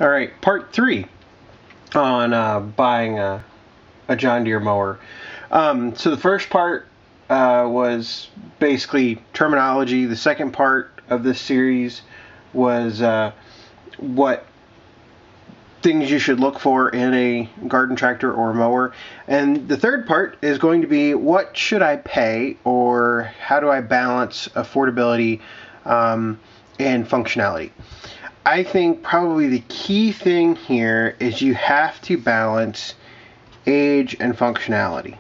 Alright, part 3 on buying a John Deere mower. So the first part was basically terminology. The second part of this series was what things you should look for in a garden tractor or mower. And the third part is going to be what should I pay, or how do I balance affordability and functionality. I think probably the key thing here is you have to balance age and functionality.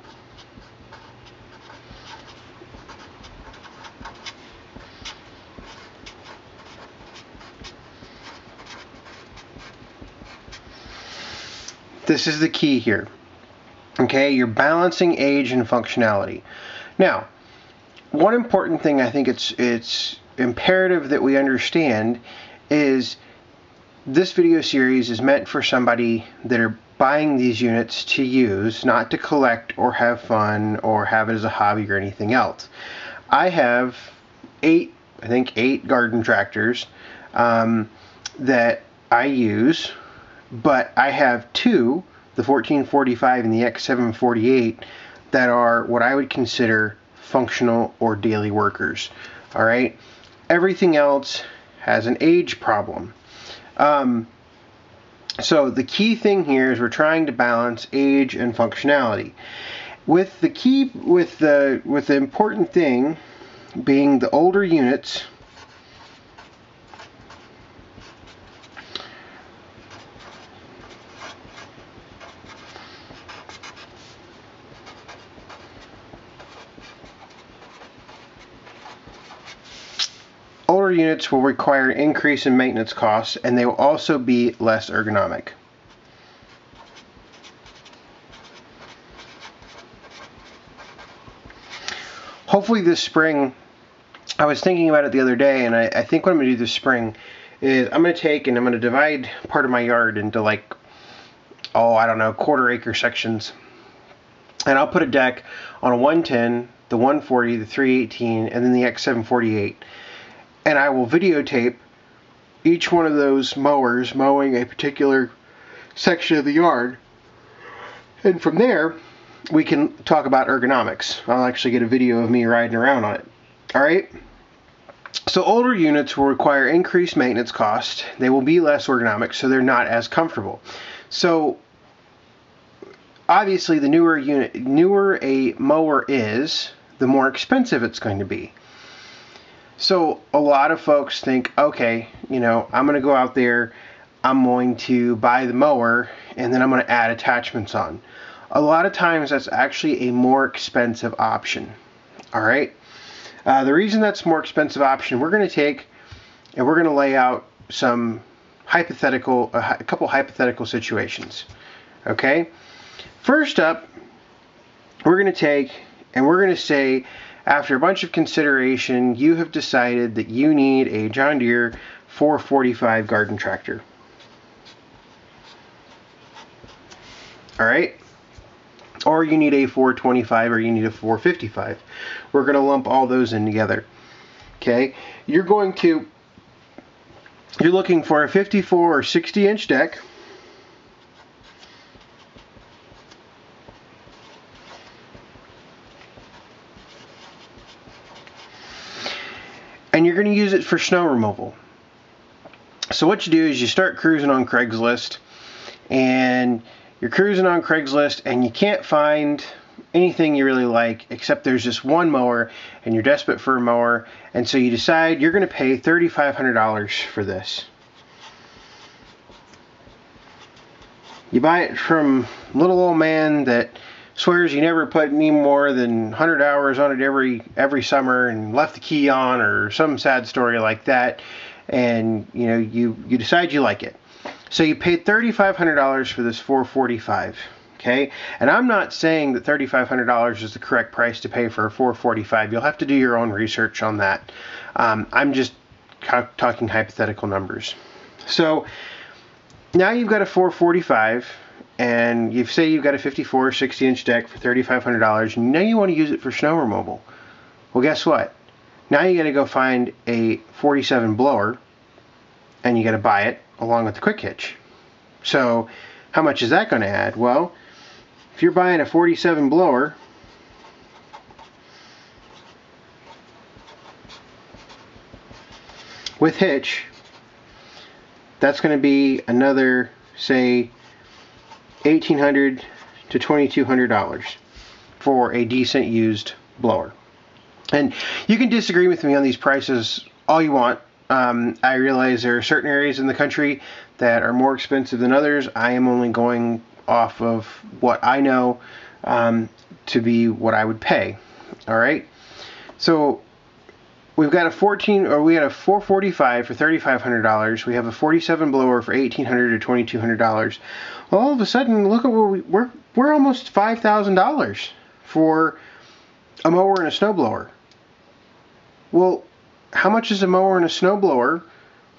This is the key here. Okay, you're balancing age and functionality. Now, one important thing I think it's imperative that we understand is this video series is meant for somebody that are buying these units to use, not to collect or have fun or have it as a hobby or anything else. I have eight garden tractors that I use, but I have two, the 1445 and the X748, that are what I would consider functional or daily workers. All right, everything else has an age problem. So the key thing here is we're trying to balance age and functionality. With the important thing being the older units. Older units will require an increase in maintenance costs, and they will also be less ergonomic. Hopefully this spring, I was thinking about it the other day, and I think what I'm going to do this spring is I'm going to take and I'm going to divide part of my yard into, like, I don't know, quarter-acre sections. And I'll put a deck on a 110, the 140, the 318, and then the X748. And I will videotape each one of those mowers mowing a particular section of the yard. And from there, we can talk about ergonomics. I'll actually get a video of me riding around on it. Alright? So older units will require increased maintenance cost. They will be less ergonomic, so they're not as comfortable. So obviously the newer a mower is, the more expensive it's going to be. So a lot of folks think, okay, I'm going to go out there, I'm going to buy the mower, and then I'm going to add attachments on. A lot of times that's actually a more expensive option. All right. The reason that's a more expensive option, we're going to take and we're going to lay out some a couple hypothetical situations. Okay. First up, we're going to take and we're going to say, after a bunch of consideration, you have decided that you need a John Deere 445 garden tractor. All right. Or you need a 425 or you need a 455. We're going to lump all those in together. Okay. You're looking for a 54 or 60 inch deck. And you're going to use it for snow removal. So what you do is you start cruising on Craigslist, and you're cruising on Craigslist and you can't find anything you really like, except there's just one mower and you're desperate for a mower, and so you decide you're going to pay $3,500 for this. You buy it from little old man that swears he never put any more than 100 hours on it every summer and left the key on, or some sad story like that, and you decide you like it. So you paid $3,500 for this 445. Okay, and I'm not saying that $3,500 is the correct price to pay for a 445. You'll have to do your own research on that. I'm just talking hypothetical numbers. So now you've got a 445, and you say you've got a 54 or 60 inch deck for $3,500, and now you want to use it for snow removal. Well, guess what? Now you got to go find a 47 blower, and you got to buy it along with the quick hitch. So how much is that going to add? Well, if you're buying a 47 blower, with hitch, that's going to be another, say, $1,800 to $2,200 for a decent used blower. And you can disagree with me on these prices all you want. I realize there are certain areas in the country that are more expensive than others. I am only going off of what I know to be what I would pay. All right. So we've got a 445 for $3,500. We have a 47 blower for $1,800 to $2,200. Well, all of a sudden, look at where we're almost $5,000 for a mower and a snowblower. Well, how much is a mower and a snowblower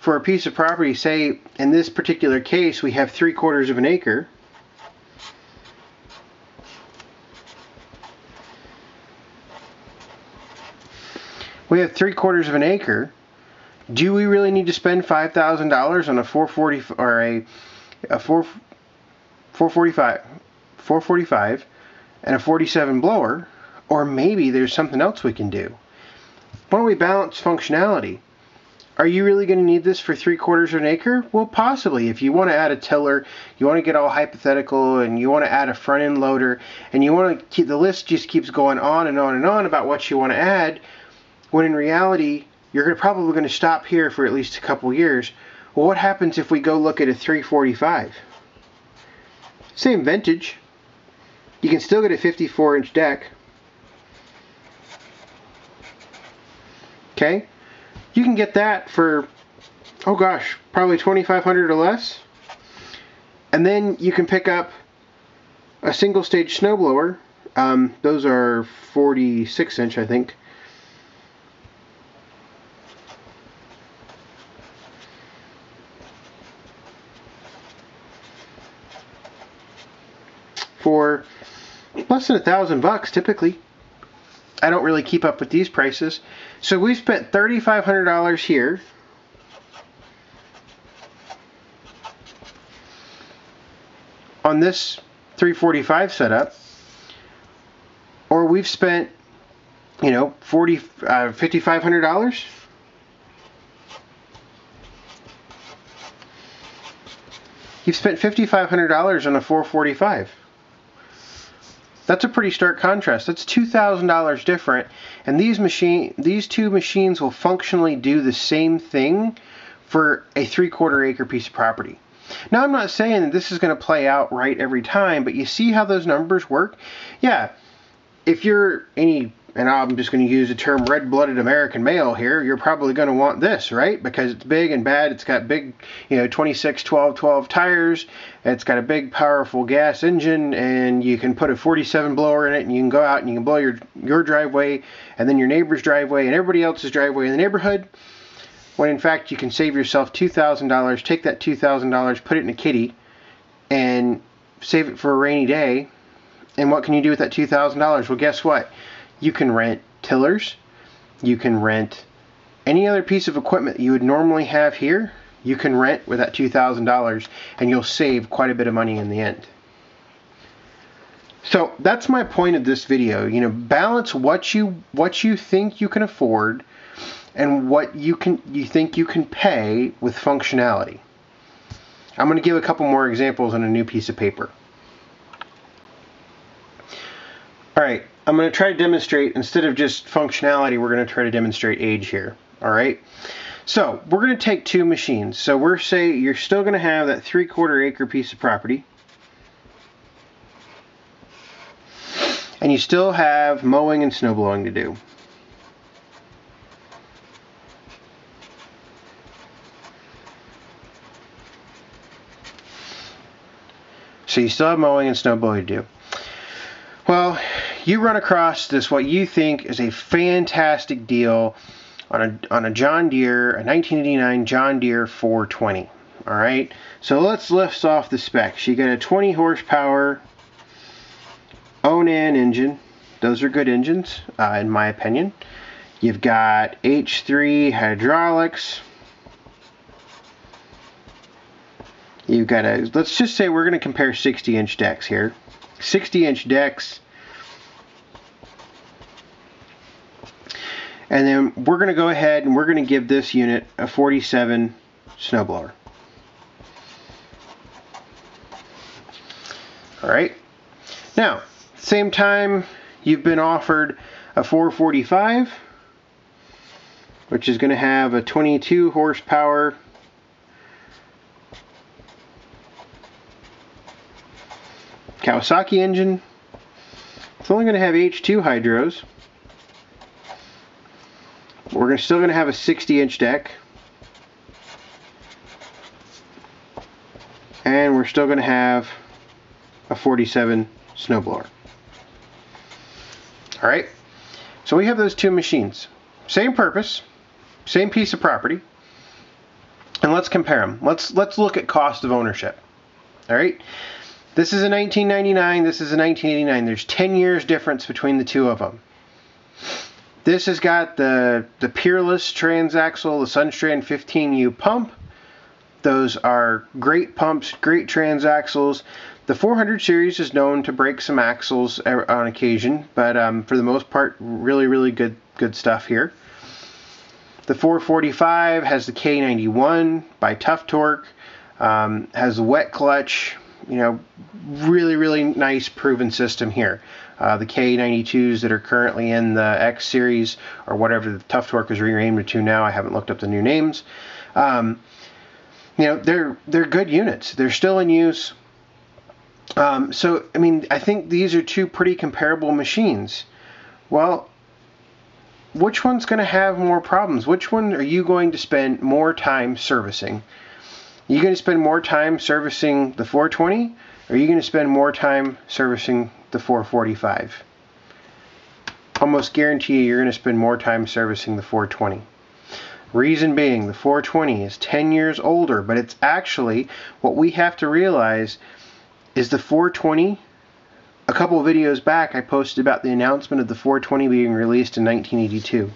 for a piece of property? Say, in this particular case, we have 3/4 of an acre. We have 3/4 of an acre. Do we really need to spend $5,000 on a 440 or a 445 and a 47 blower? Or maybe there's something else we can do. Why don't we balance functionality? Are you really going to need this for 3/4 of an acre? Well, possibly. If you want to add a tiller, you want to get all hypothetical, and you want to add a front end loader, and you want to keep, the list just keeps going on and on and on about what you want to add, when in reality, you're probably going to stop here for at least a couple years. Well, what happens if we go look at a 345? Same vintage. You can still get a 54-inch deck. Okay? You can get that for, oh gosh, probably $2,500 or less. And then you can pick up a single stage snowblower. Those are 46-inch, I think. For less than $1,000 typically. I don't really keep up with these prices. So we've spent $3,500 here. On this 345 setup. Or we've spent, you know, $5,500. You've spent $5,500 on a 445. That's a pretty stark contrast. That's $2,000 different, and these two machines will functionally do the same thing for a 3/4 acre piece of property. Now, I'm not saying that this is going to play out right every time, but you see how those numbers work? Yeah, if you're any, and I'm just going to use the term red-blooded American male here, you're probably going to want this, right? Because it's big and bad. It's got big, 26, 12, 12 tires. It's got a big, powerful gas engine, and you can put a 47 blower in it, and you can go out and you can blow your driveway, and then your neighbor's driveway, and everybody else's driveway in the neighborhood. When in fact, you can save yourself $2,000. Take that $2,000, put it in a kitty, and save it for a rainy day. And what can you do with that $2,000? Well, guess what? You can rent tillers. You can rent any other piece of equipment that you would normally have here. You can rent with that $2,000, and you'll save quite a bit of money in the end. So that's my point of this video. Balance what you think you can afford and what you think you can pay with functionality. I'm going to give a couple more examples on a new piece of paper. All right, I'm going to try to demonstrate, instead of just functionality, we're going to try to demonstrate age here. All right, so we're going to take two machines. So you're still going to have that 3/4 acre piece of property, and you still have mowing and snow blowing to do. So you still have mowing and snow blowing to do. Well, you run across this, what you think is a fantastic deal on a John Deere, a 1989 John Deere 420. All right, so let's list off the specs. You got a 20 horsepower Onan engine. Those are good engines, in my opinion. You've got H3 hydraulics. you've got a, let's just say we're going to compare 60-inch decks here. 60-inch decks. And then we're going to go ahead and we're going to give this unit a 47 snowblower. Alright. Now, same time you've been offered a 445, which is going to have a 22 horsepower Kawasaki engine. It's only going to have H2 hydros. We're still going to have a 60-inch deck. And we're still going to have a 47 snowblower. Alright, so we have those two machines. Same purpose, same piece of property. And let's compare them. Let's look at cost of ownership. Alright, this is a 1999, this is a 1989. There's 10 years difference between the two of them. This has got the Peerless transaxle, the Sunstrand 15U pump. Those are great pumps, great transaxles. The 400 series is known to break some axles on occasion, but for the most part, really good stuff here. The 445 has the K91 by Tough Torque, has the wet clutch, you know, really nice proven system here. The K92s that are currently in the X series, or whatever the Tough Torque is renamed to now, I haven't looked up the new names. You know, they're good units. They're still in use. So, I mean, I think these are two pretty comparable machines. Well, which one's going to have more problems? Which one are you going to spend more time servicing? Are you going to spend more time servicing the 420? Or are you going to spend more time servicing the 445? Almost guarantee you you're going to spend more time servicing the 420. Reason being, the 420 is 10 years older, but it's actually, what we have to realize is the 420, a couple of videos back I posted about the announcement of the 420 being released in 1982.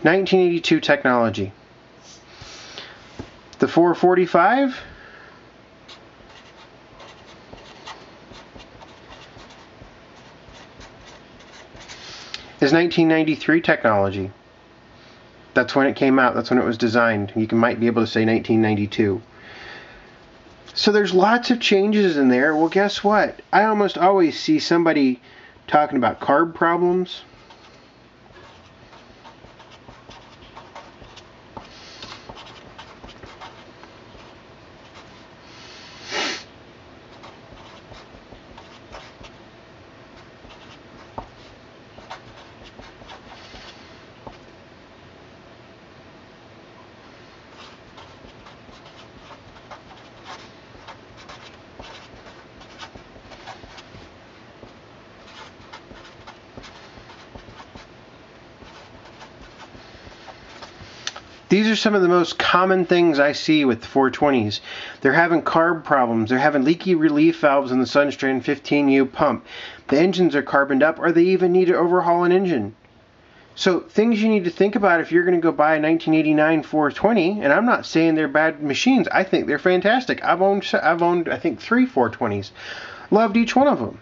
(1982) technology. The 445 is 1993 technology. That's when it came out. That's when it was designed. You might be able to say 1992. So there's lots of changes in there. Well, guess what? I almost always see somebody talking about carb problems. These are some of the most common things I see with the 420s. They're having carb problems. They're having leaky relief valves in the Sunstrand 15U pump. The engines are carboned up, or they even need to overhaul an engine. So things you need to think about if you're going to go buy a 1989 420, and I'm not saying they're bad machines. I think they're fantastic. I've owned I think 3 420s. Loved each one of them.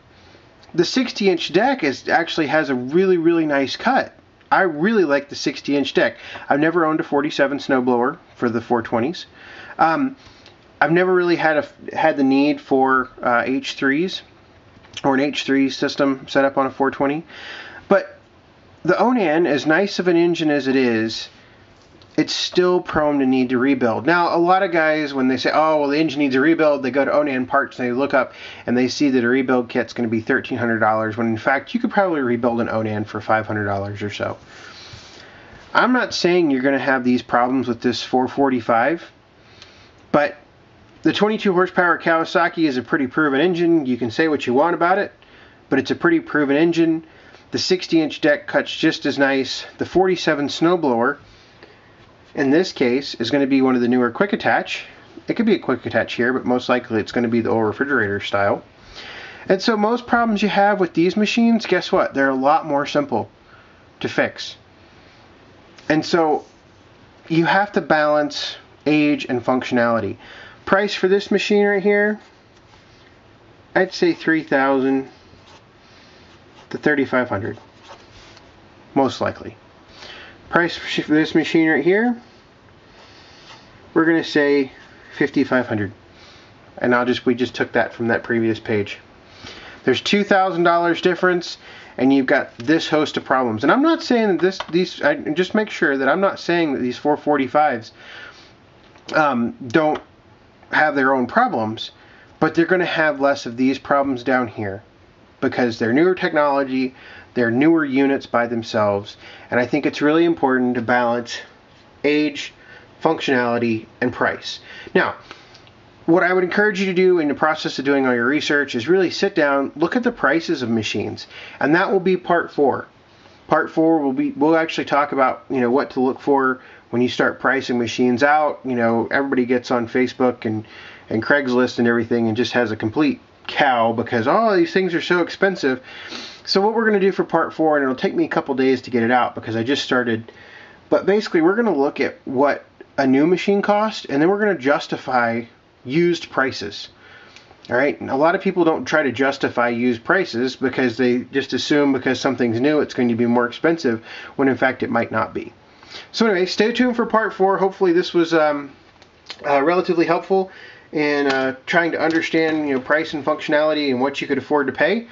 The 60-inch deck actually has a really nice cut. I really like the 60-inch deck. I've never owned a 47 snowblower for the 420s. I've never really had the need for H3s or an H3 system set up on a 420. But the Onan, as nice of an engine as it is, it's still prone to need to rebuild. Now, a lot of guys, when they say, oh, well, the engine needs a rebuild, they go to Onan Parts and they look up and they see that a rebuild kit's going to be $1,300, when in fact, you could probably rebuild an Onan for $500 or so. I'm not saying you're going to have these problems with this 445, but the 22 horsepower Kawasaki is a pretty proven engine. You can say what you want about it, but it's a pretty proven engine. The 60-inch deck cuts just as nice. The 47 snowblower, in this case, is going to be one of the newer quick attach. It could be a quick attach here, but most likely it's going to be the old refrigerator style. And so most problems you have with these machines, guess what? They're a lot more simple. to fix. And so you have to balance age and functionality. Price for this machine right here, I'd say $3,000 to $3,500, most likely. Price for this machine right here, we're going to say $5,500, and we just took that from that previous page. There's $2,000 difference, and you've got this host of problems. And I'm not saying that just make sure that I'm not saying that these 445s don't have their own problems, but they're going to have less of these problems down here because they're newer technology, they're newer units by themselves, and I think it's really important to balance age, functionality, and price. Now, what I would encourage you to do in the process of doing all your research is really sit down, look at the prices of machines, and that will be part 4. Part 4 we'll actually talk about what to look for when you start pricing machines out. Everybody gets on Facebook and Craigslist and everything and just has a complete cow because these things are so expensive. So what we're going to do for part 4, and it'll take me a couple days to get it out because I just started, but basically we're going to look at what a new machine costs, and then we're going to justify used prices. All right, a lot of people don't try to justify used prices because they just assume because something's new it's going to be more expensive, when in fact it might not be. So anyway, stay tuned for part 4. Hopefully this was relatively helpful in trying to understand price and functionality and what you could afford to pay.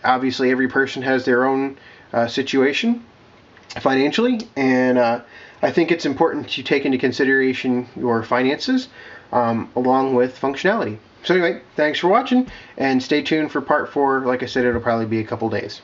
Obviously every person has their own situation financially, and I think it's important to take into consideration your finances along with functionality. So anyway, thanks for watching, and stay tuned for part 4. Like I said, it'll probably be a couple days.